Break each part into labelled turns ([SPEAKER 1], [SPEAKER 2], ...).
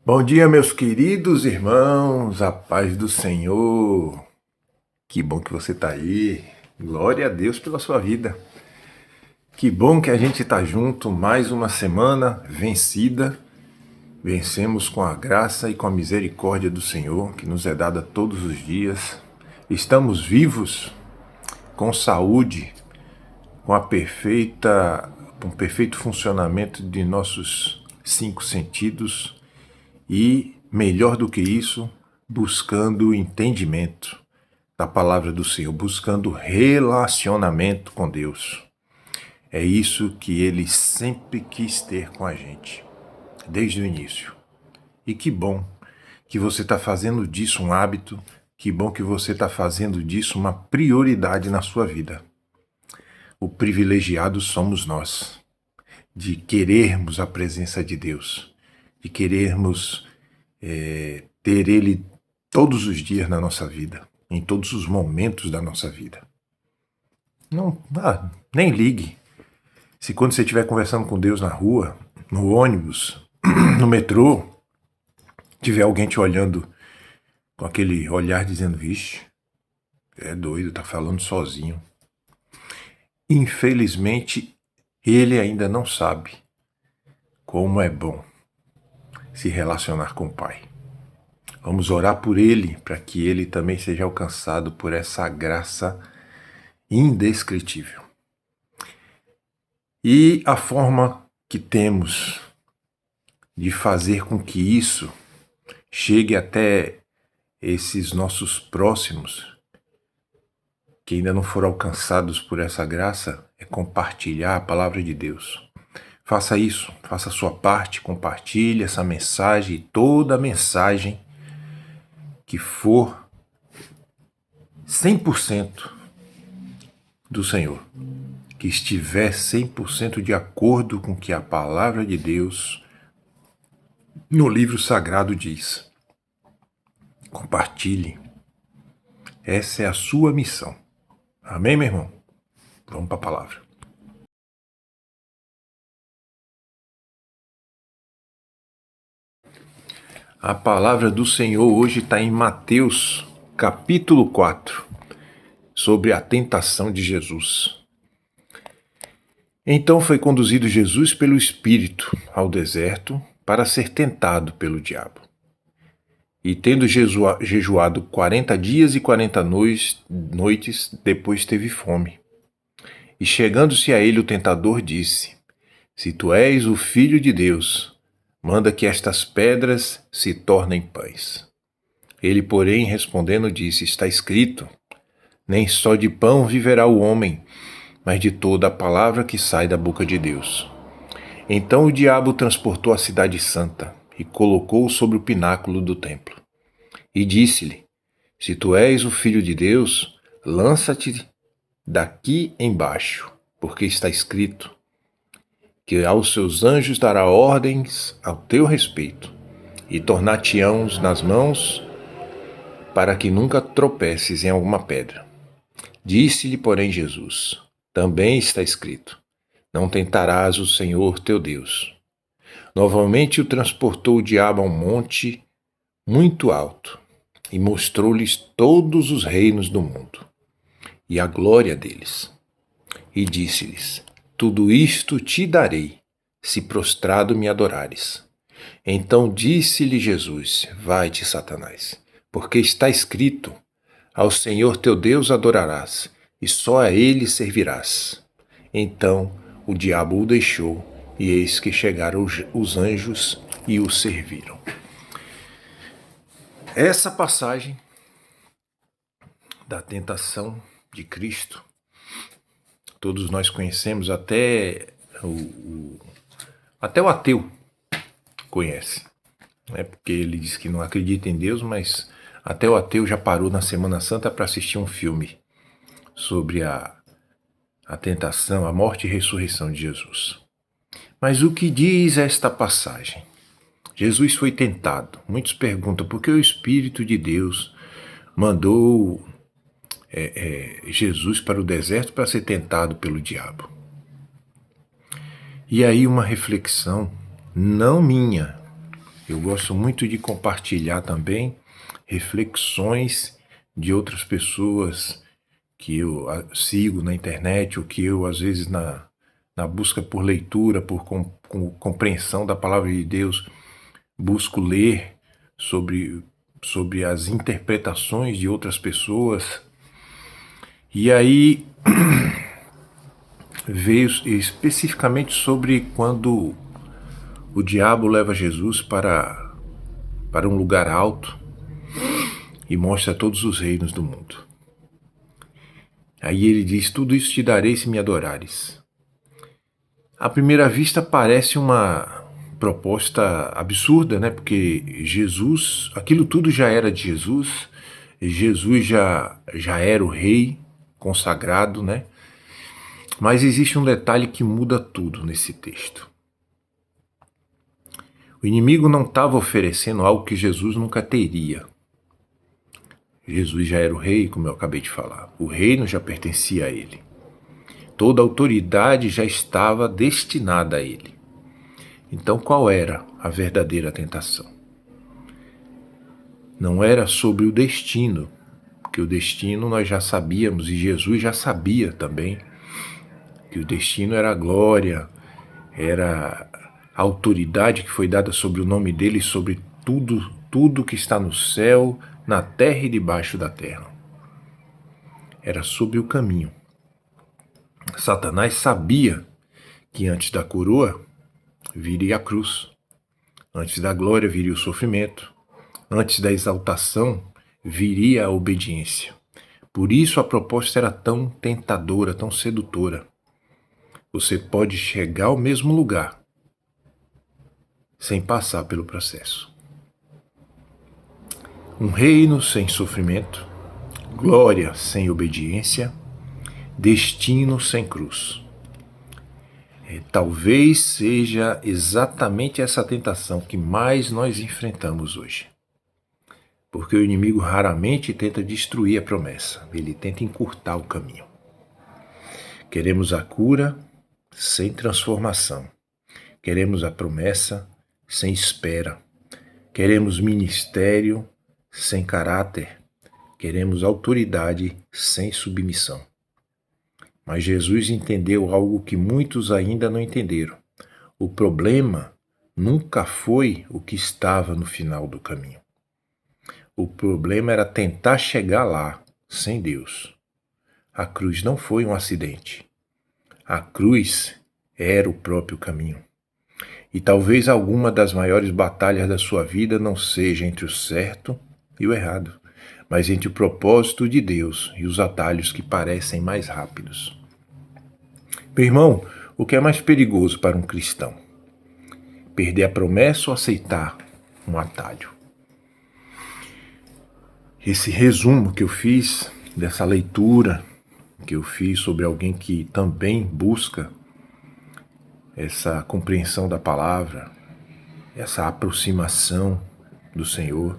[SPEAKER 1] Bom dia, meus queridos irmãos, a paz do Senhor. Que bom que você está aí. Glória a Deus pela sua vida. Que bom que a gente está junto, mais uma semana vencida. Vencemos com a graça e com a misericórdia do Senhor, que nos é dada todos os dias. Estamos vivos, com saúde, com com o perfeito funcionamento de nossos 5 sentidos. E, melhor do que isso, buscando entendimento da palavra do Senhor, buscando relacionamento com Deus. É isso que Ele sempre quis ter com a gente, desde o início. E que bom que você está fazendo disso um hábito, que bom que você está fazendo disso uma prioridade na sua vida. O privilegiado somos nós, de querermos a presença de Deus, de querermos ter Ele todos os dias na nossa vida, em todos os momentos da nossa vida. Não, nem ligue. Se quando você estiver conversando com Deus na rua, no ônibus, no metrô, tiver alguém te olhando com aquele olhar dizendo, vixe, é doido, tá falando sozinho. Infelizmente, ele ainda não sabe como é bom se relacionar com o Pai. Vamos orar por ele, para que ele também seja alcançado por essa graça indescritível. E a forma que temos de fazer com que isso chegue até esses nossos próximos, que ainda não foram alcançados por essa graça, é compartilhar a palavra de Deus. Faça isso, faça a sua parte, compartilhe essa mensagem, toda a mensagem que for 100% do Senhor, que estiver 100% de acordo com o que a palavra de Deus no livro sagrado diz. Compartilhe. Essa é a sua missão. Amém, meu irmão? Vamos para a palavra. A palavra do Senhor hoje está em Mateus, capítulo 4, sobre a tentação de Jesus. Então foi conduzido Jesus pelo Espírito ao deserto para ser tentado pelo diabo. E tendo jejuado 40 dias e 40 noites, depois teve fome. E chegando-se a ele o tentador disse, se tu és o Filho de Deus, manda que estas pedras se tornem pães. Ele, porém, respondendo, disse, está escrito, nem só de pão viverá o homem, mas de toda a palavra que sai da boca de Deus. Então o diabo transportou a cidade santa e colocou-o sobre o pináculo do templo. E disse-lhe, se tu és o Filho de Deus, lança-te daqui embaixo, porque está escrito, que aos seus anjos dará ordens ao teu respeito, e tornar-te-ãos nas mãos, para que nunca tropeces em alguma pedra. Disse-lhe, porém, Jesus, também está escrito, não tentarás o Senhor teu Deus. Novamente o transportou o diabo a um monte muito alto, e mostrou-lhes todos os reinos do mundo, e a glória deles. E disse-lhes, tudo isto te darei, se prostrado me adorares. Então disse-lhe Jesus, vai-te, Satanás, porque está escrito, ao Senhor teu Deus adorarás, e só a ele servirás. Então o diabo o deixou, e eis que chegaram os anjos e o serviram. Essa passagem da tentação de Cristo, todos nós conhecemos, até o ateu conhece, né? Porque ele diz que não acredita em Deus, mas até o ateu já parou na Semana Santa para assistir um filme sobre a tentação, a morte e ressurreição de Jesus. Mas o que diz esta passagem? Jesus foi tentado. Muitos perguntam por que o Espírito de Deus mandou Jesus para o deserto para ser tentado pelo diabo. E aí uma reflexão, não minha. Eu gosto muito de compartilhar também reflexões de outras pessoas que eu sigo na internet, ou que eu, às vezes, na busca por leitura, por compreensão da palavra de Deus, busco ler sobre as interpretações de outras pessoas. E aí veio especificamente sobre quando o diabo leva Jesus para um lugar alto e mostra todos os reinos do mundo. Aí ele diz: tudo isso te darei se me adorares. À primeira vista parece uma proposta absurda, né? Porque Jesus, aquilo tudo já era de Jesus, Jesus já era o rei consagrado, né? Mas existe um detalhe que muda tudo nesse texto. O inimigo não estava oferecendo algo que Jesus nunca teria. Jesus já era o rei, como eu acabei de falar. O reino já pertencia a ele. Toda a autoridade já estava destinada a ele. Então, qual era a verdadeira tentação? Não era sobre o destino, porque o destino nós já sabíamos, e Jesus já sabia também, que o destino era a glória, era a autoridade que foi dada sobre o nome dele, sobre tudo que está no céu, na terra e debaixo da terra. Era sobre o caminho. Satanás sabia que antes da coroa viria a cruz, antes da glória viria o sofrimento, antes da exaltação viria a obediência. Por isso a proposta era tão tentadora, tão sedutora. Você pode chegar ao mesmo lugar sem passar pelo processo. Um reino sem sofrimento, glória sem obediência, destino sem cruz. Talvez seja exatamente essa tentação que mais nós enfrentamos hoje. Porque o inimigo raramente tenta destruir a promessa, ele tenta encurtar o caminho. Queremos a cura sem transformação. Queremos a promessa sem espera. Queremos ministério sem caráter. Queremos autoridade sem submissão. Mas Jesus entendeu algo que muitos ainda não entenderam. O problema nunca foi o que estava no final do caminho. O problema era tentar chegar lá, sem Deus. A cruz não foi um acidente. A cruz era o próprio caminho. E talvez alguma das maiores batalhas da sua vida não seja entre o certo e o errado, mas entre o propósito de Deus e os atalhos que parecem mais rápidos. Meu irmão, o que é mais perigoso para um cristão? Perder a promessa ou aceitar um atalho? Esse resumo que eu fiz dessa leitura que eu fiz sobre alguém que também busca essa compreensão da palavra, essa aproximação do Senhor,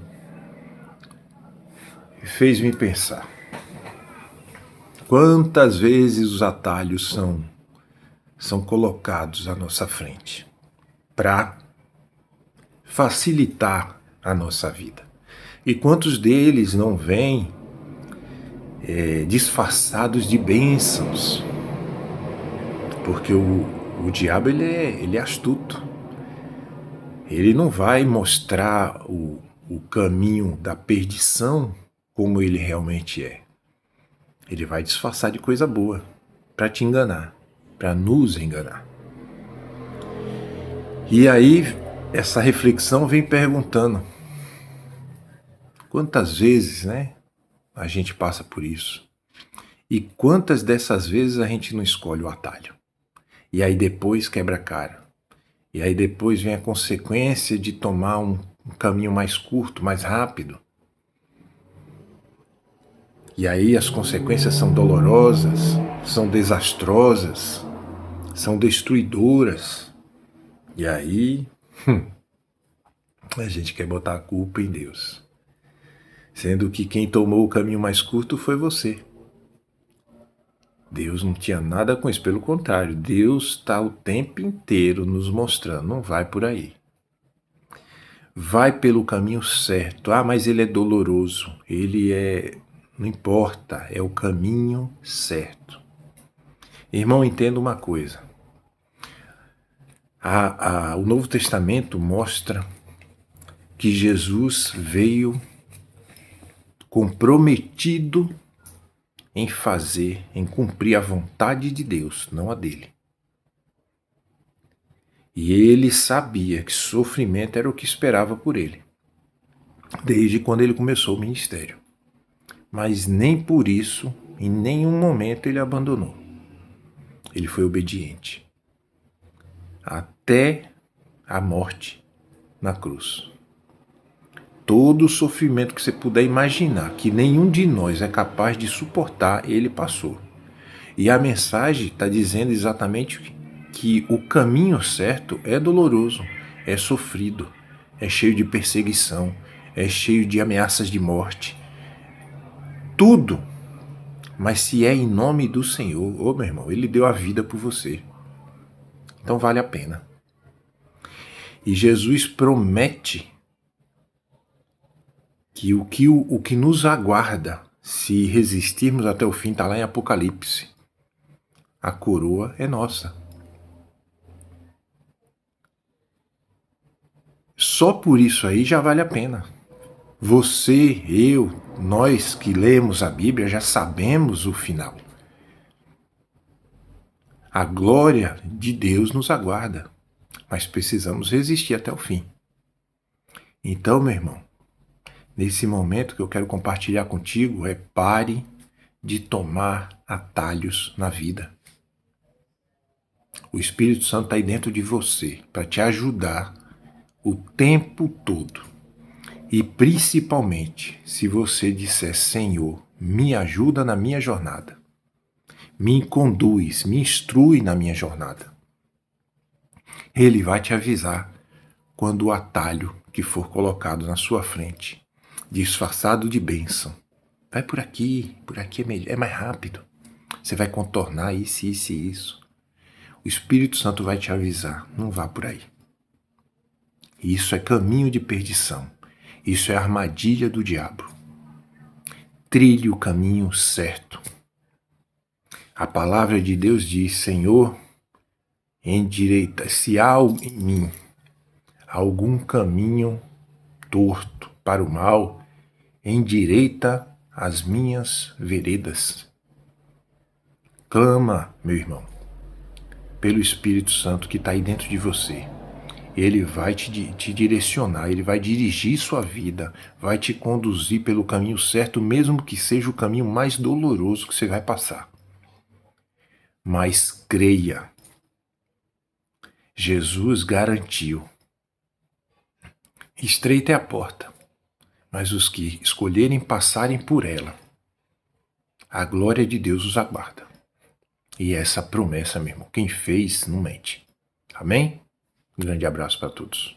[SPEAKER 1] fez-me pensar. Quantas vezes os atalhos são colocados à nossa frente para facilitar a nossa vida? E quantos deles não vêm disfarçados de bênçãos? Porque o diabo ele é astuto. Ele não vai mostrar o caminho da perdição como ele realmente é. Ele vai disfarçar de coisa boa para te enganar, para nos enganar. E aí essa reflexão vem perguntando: quantas vezes, né, a gente passa por isso? E quantas dessas vezes a gente não escolhe o atalho? E aí depois quebra a cara. E aí depois vem a consequência de tomar um caminho mais curto, mais rápido. E aí as consequências são dolorosas, são desastrosas, são destruidoras. E aí a gente quer botar a culpa em Deus. Sendo que quem tomou o caminho mais curto foi você. Deus não tinha nada com isso, pelo contrário, Deus está o tempo inteiro nos mostrando, não vai por aí. Vai pelo caminho certo. Ah, mas ele é doloroso. Não importa, é o caminho certo. Irmão, entenda uma coisa. O Novo Testamento mostra que Jesus veio comprometido em cumprir a vontade de Deus, não a dele. E ele sabia que sofrimento era o que esperava por ele, desde quando ele começou o ministério. Mas nem por isso, em nenhum momento, ele abandonou. Ele foi obediente até a morte na cruz. Todo o sofrimento que você puder imaginar, que nenhum de nós é capaz de suportar, ele passou. E a mensagem está dizendo exatamente que o caminho certo é doloroso, é sofrido, é cheio de perseguição, é cheio de ameaças de morte. Tudo. Mas se é em nome do Senhor, ô meu irmão, Ele deu a vida por você. Então vale a pena. E Jesus promete que o que nos aguarda, se resistirmos até o fim, está lá em Apocalipse. A coroa é nossa. Só por isso aí já vale a pena. Você, eu, nós que lemos a Bíblia já sabemos o final. A glória de Deus nos aguarda, mas precisamos resistir até o fim. Então, meu irmão, nesse momento que eu quero compartilhar contigo é pare de tomar atalhos na vida. O Espírito Santo está aí dentro de você para te ajudar o tempo todo. E principalmente, se você disser, Senhor, me ajuda na minha jornada. Me conduz, me instrui na minha jornada. Ele vai te avisar quando o atalho que for colocado na sua frente, disfarçado de bênção, vai por aqui é melhor, é mais rápido. Você vai contornar isso, isso e isso. O Espírito Santo vai te avisar, não vá por aí. Isso é caminho de perdição. Isso é armadilha do diabo. Trilhe o caminho certo. A palavra de Deus diz, Senhor, endireita, se há em mim algum caminho torto para o mal, endireita as minhas veredas. Clama, meu irmão, pelo Espírito Santo que está aí dentro de você. Ele vai te direcionar, ele vai dirigir sua vida, vai te conduzir pelo caminho certo, mesmo que seja o caminho mais doloroso que você vai passar. Mas creia, Jesus garantiu. Estreita é a porta, mas os que escolherem passarem por ela, a glória de Deus os aguarda. E essa promessa, meu irmão, quem fez não mente. Amém? Um grande abraço para todos.